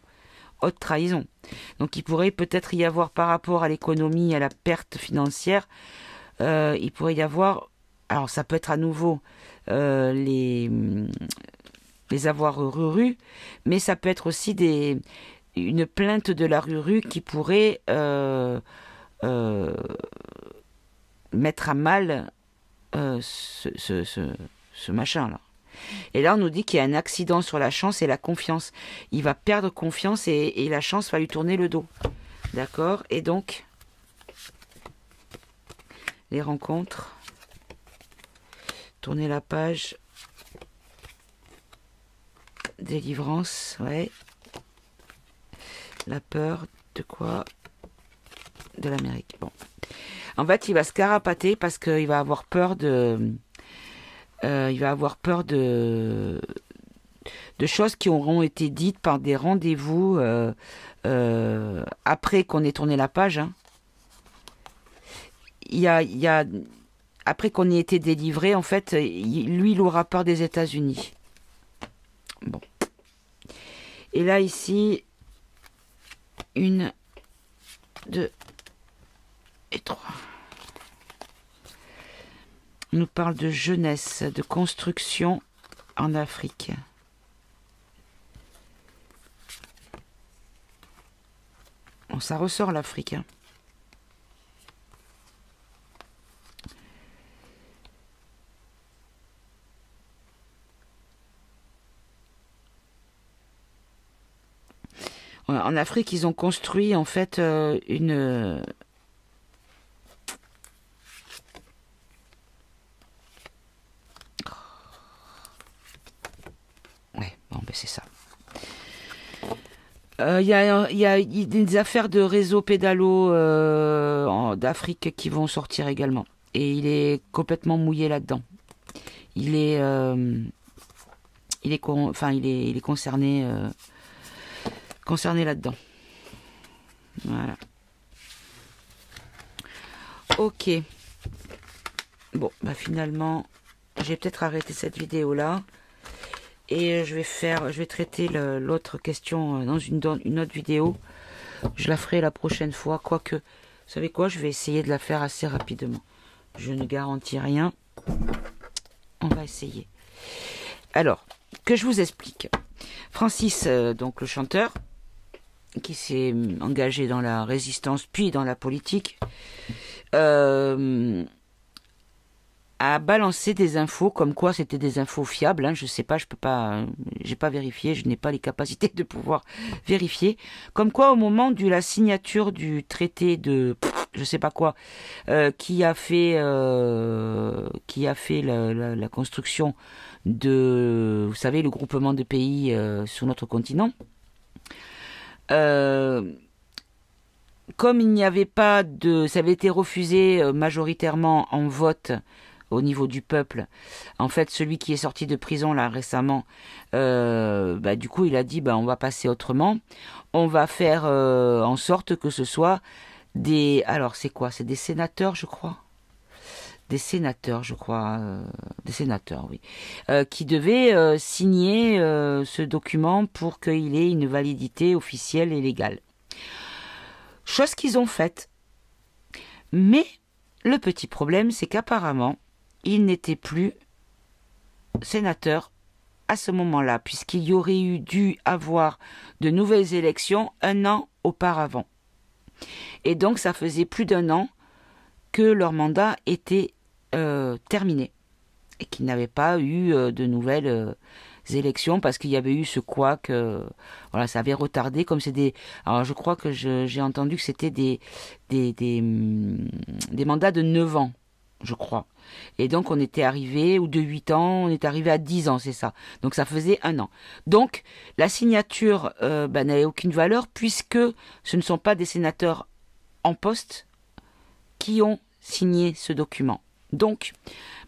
haute trahison. Donc il pourrait peut-être y avoir, par rapport à l'économie, à la perte financière, il pourrait y avoir... Alors ça peut être à nouveau les avoirs Ruru, mais ça peut être aussi une plainte de la Ruru qui pourrait mettre à mal ce machin-là. Et là, on nous dit qu'il y a un accident sur la chance et la confiance. Il va perdre confiance et la chance va lui tourner le dos. D'accord? Et donc, les rencontres... Tourner la page. Délivrance, ouais. La peur de quoi? De l'Amérique. Bon. En fait, il va se carapater parce qu'il va avoir peur de... de choses qui auront été dites par des rendez-vous après qu'on ait tourné la page. Hein. Il y a après qu'on ait été délivré, en fait, lui, il aura peur des États-Unis. Bon. Et là, ici, 1, 2 et 3. On nous parle de jeunesse, de construction en Afrique. Bon, ça ressort l'Afrique, hein. En Afrique, ils ont construit en fait une... Ouais, bon, ben c'est ça. Il y a des affaires de réseau pédalo d'Afrique qui vont sortir également. Et il est complètement mouillé là-dedans. Il est concerné... concerné là-dedans. Voilà. Ok. Bon, bah finalement, j'ai peut-être arrêté cette vidéo là. Et je vais traiter l'autre question dans une autre vidéo. Je la ferai la prochaine fois. Quoique, vous savez quoi, je vais essayer de la faire assez rapidement. Je ne garantis rien. On va essayer. Alors, que je vous explique. Francis, donc le chanteur, qui s'est engagé dans la résistance puis dans la politique, a balancé des infos comme quoi c'était des infos fiables, hein, je sais pas, je peux pas, j'ai pas vérifié, je n'ai pas les capacités de pouvoir vérifier, comme quoi au moment de la signature du traité de je sais pas quoi, qui a fait la construction de, vous savez, le groupement de pays sur notre continent. Comme il n'y avait pas de, ça avait été refusé majoritairement en vote au niveau du peuple. En fait, celui qui est sorti de prison là récemment, du coup, il a dit, on va passer autrement. On va faire en sorte que ce soit des, alors c'est quoi? C'est des sénateurs, je crois. Des sénateurs, je crois, des sénateurs, oui, qui devaient signer ce document pour qu'il ait une validité officielle et légale. Chose qu'ils ont faite. Mais le petit problème, c'est qu'apparemment, ils n'étaient plus sénateurs à ce moment-là, puisqu'il y aurait dû avoir de nouvelles élections 1 an auparavant. Et donc, ça faisait plus d'1 an que leur mandat était terminé et qu'ils n'avaient pas eu de nouvelles élections parce qu'il y avait eu ce couac, voilà, ça avait retardé comme c'est des. Alors je crois que j'ai entendu que c'était des mandats de 9 ans, je crois. Et donc on était arrivé, ou de 8 ans, on est arrivé à 10 ans, c'est ça. Donc ça faisait 1 an. Donc la signature n'avait aucune valeur puisque ce ne sont pas des sénateurs en poste qui ont signé ce document. Donc,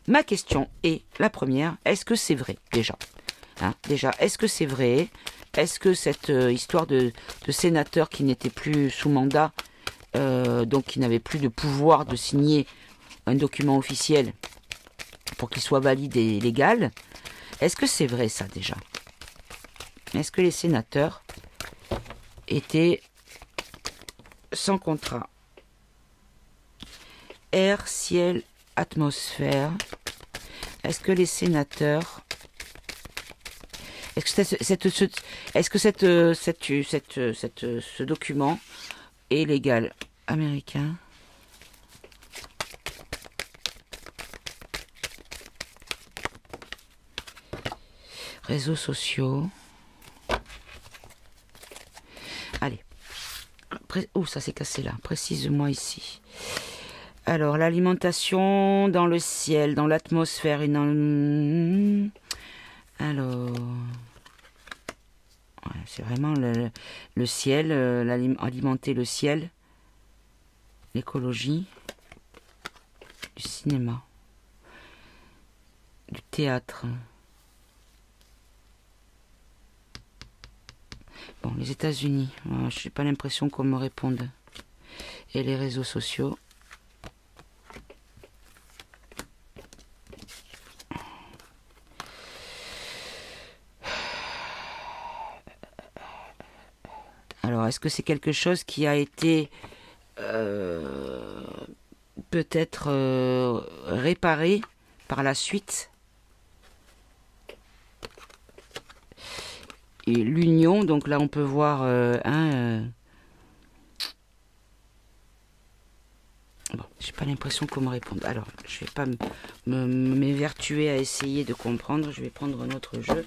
ma question est la première, est-ce que c'est vrai déjà, déjà, est-ce que c'est vrai? Est-ce que cette histoire de sénateur qui n'était plus sous mandat, donc qui n'avait plus de pouvoir de signer un document officiel pour qu'il soit valide et légal, est-ce que c'est vrai ça déjà? Est-ce que les sénateurs étaient sans contrat? Air, ciel, atmosphère. Est-ce que les sénateurs, est-ce que ce document est légal? Américain. Réseaux sociaux. Allez. Ouh, ça s'est cassé là. Précise-moi ici. Alors, l'alimentation dans le ciel, dans l'atmosphère et dans le... Alors... Ouais, c'est vraiment le ciel, alimenter le ciel, l'écologie, du cinéma, du théâtre. Bon, les États-Unis, je n'ai pas l'impression qu'on me réponde. Et les réseaux sociaux. Alors, est-ce que c'est quelque chose qui a été peut-être réparé par la suite? Et l'union, donc là on peut voir bon, j'ai pas l'impression qu'on me réponde. Alors, je vais pas m'évertuer à essayer de comprendre. Je vais prendre un autre jeu.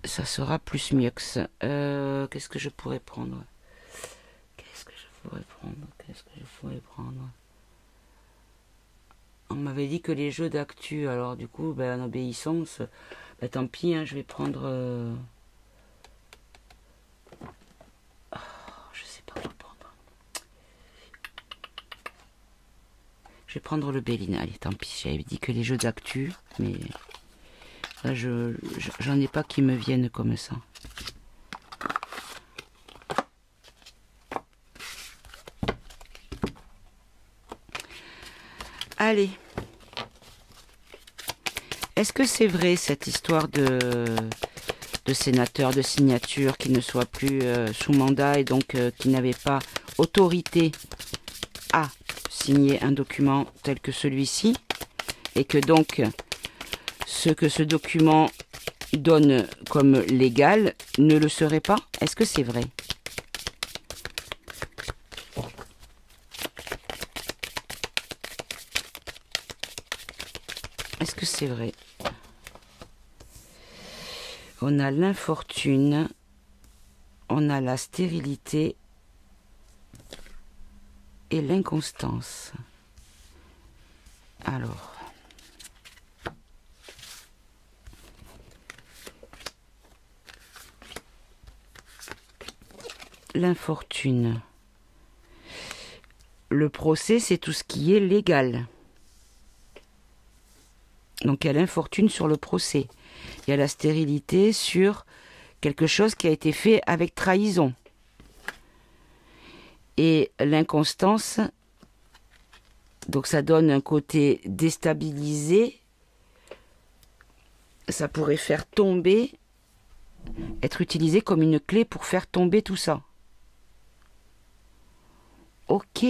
Ça sera plus mieux que ça. Qu'est-ce que je pourrais prendre? On m'avait dit que les jeux d'actu, alors du coup, en obéissance, tant pis, je vais prendre... je sais pas quoi prendre. Je vais prendre le Béline. Allez, tant pis, j'avais dit que les jeux d'actu, mais... Là, j'en ai pas qui me viennent comme ça. Allez. Est-ce que c'est vrai cette histoire de sénateur, de signature qui ne soit plus sous mandat et donc qui n'avait pas autorité à signer un document tel que celui-ci et que donc ce que ce document donne comme légal ne le serait pas? Est-ce que c'est vrai? Est-ce que c'est vrai? On a l'infortune, on a la stérilité et l'inconstance. Alors, l'infortune. Le procès, c'est tout ce qui est légal. Donc il y a l'infortune sur le procès. Il y a la stérilité sur quelque chose qui a été fait avec trahison. Et l'inconstance, donc ça donne un côté déstabilisé. Ça pourrait faire tomber, être utilisé comme une clé pour faire tomber tout ça. Ok,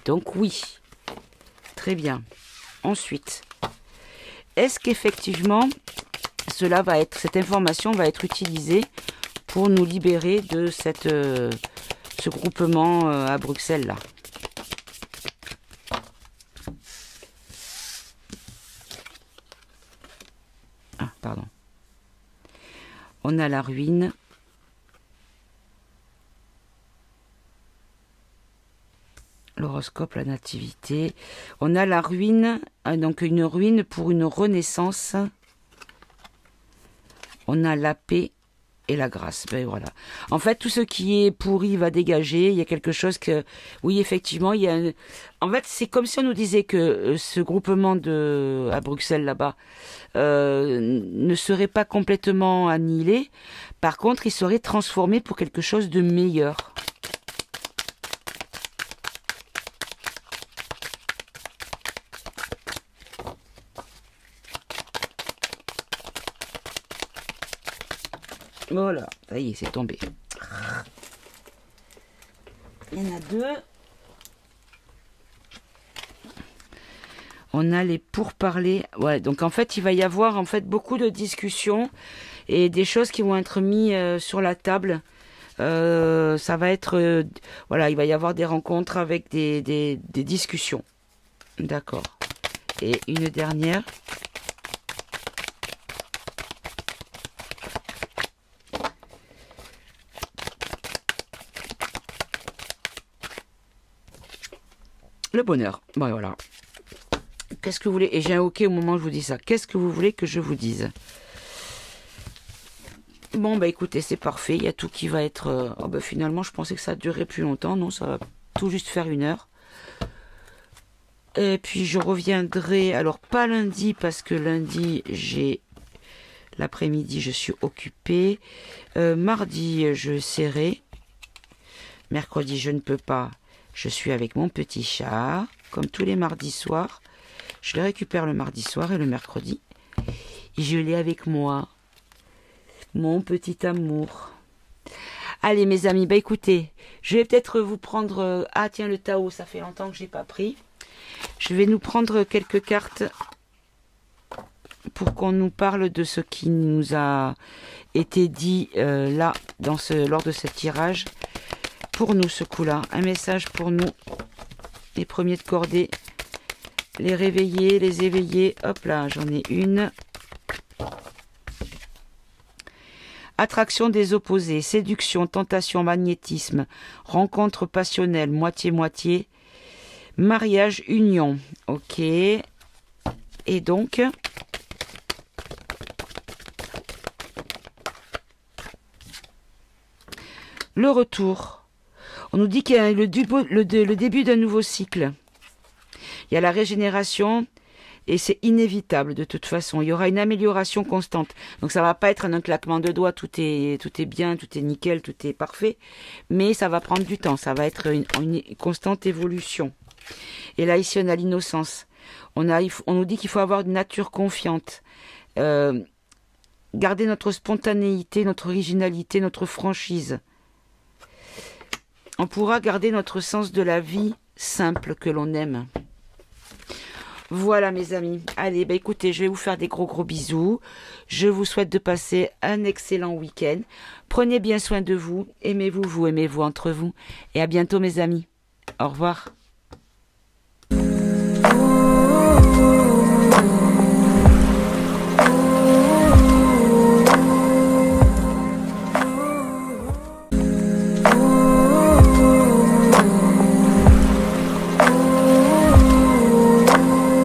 donc oui. Très bien. Ensuite, est-ce qu'effectivement, cette information va être utilisée pour nous libérer de ce groupement à Bruxelles là? Ah, pardon. On a la ruine. L'horoscope, la nativité. On a la ruine, donc une ruine pour une renaissance. On a la paix et la grâce. Ben voilà. En fait, tout ce qui est pourri va dégager. Il y a quelque chose que... Oui, effectivement, il y a... En fait, c'est comme si on nous disait que ce groupement à Bruxelles, là-bas, ne serait pas complètement annihilé. Par contre, il serait transformé pour quelque chose de meilleur. Voilà, ça y est, c'est tombé. Il y en a deux. On a les pourparlers. Ouais, donc en fait, il va y avoir en fait beaucoup de discussions et des choses qui vont être mises sur la table. Ça va être... voilà, il va y avoir des rencontres avec des discussions. D'accord. Et une dernière. Le bonheur. Bon, voilà. Qu'est-ce que vous voulez? Et j'ai un OK au moment où je vous dis ça. Qu'est-ce que vous voulez que je vous dise? Bon, bah écoutez, c'est parfait. Il y a tout qui va être... Oh, bah, finalement, je pensais que ça durerait plus longtemps. Non, ça va tout juste faire 1 heure. Et puis, je reviendrai... Alors, pas lundi, parce que lundi, j'ai... L'après-midi, je suis occupée. Mardi, je serai. Mercredi, je ne peux pas. Je suis avec mon petit chat, comme tous les mardis soirs. Je le récupère le mardi soir et le mercredi. Et je l'ai avec moi. Mon petit amour. Allez mes amis, bah écoutez, je vais peut-être vous prendre... Ah tiens, le Tao, ça fait longtemps que je n'ai pas pris. Je vais nous prendre quelques cartes pour qu'on nous parle de ce qui nous a été dit là, lors de ce tirage. Pour nous, ce coup-là, un message pour nous, les premiers de cordée, les réveiller, les éveiller. Hop là, j'en ai une. Attraction des opposés, séduction, tentation, magnétisme, rencontre passionnelle, moitié-moitié, mariage, union. Ok. Et donc, le retour. On nous dit qu'il y a le début d'un nouveau cycle. Il y a la régénération et c'est inévitable de toute façon. Il y aura une amélioration constante. Donc ça va pas être un claquement de doigts, tout est bien, tout est nickel, tout est parfait. Mais ça va prendre du temps, ça va être une constante évolution. Et là ici on a l'innocence. On nous dit qu'il faut avoir une nature confiante. Garder notre spontanéité, notre originalité, notre franchise. On pourra garder notre sens de la vie simple que l'on aime. Voilà mes amis. Allez, bah écoutez, je vais vous faire des gros bisous. Je vous souhaite de passer un excellent week-end. Prenez bien soin de vous. Aimez-vous, vous aimez-vous entre vous. Et à bientôt mes amis. Au revoir.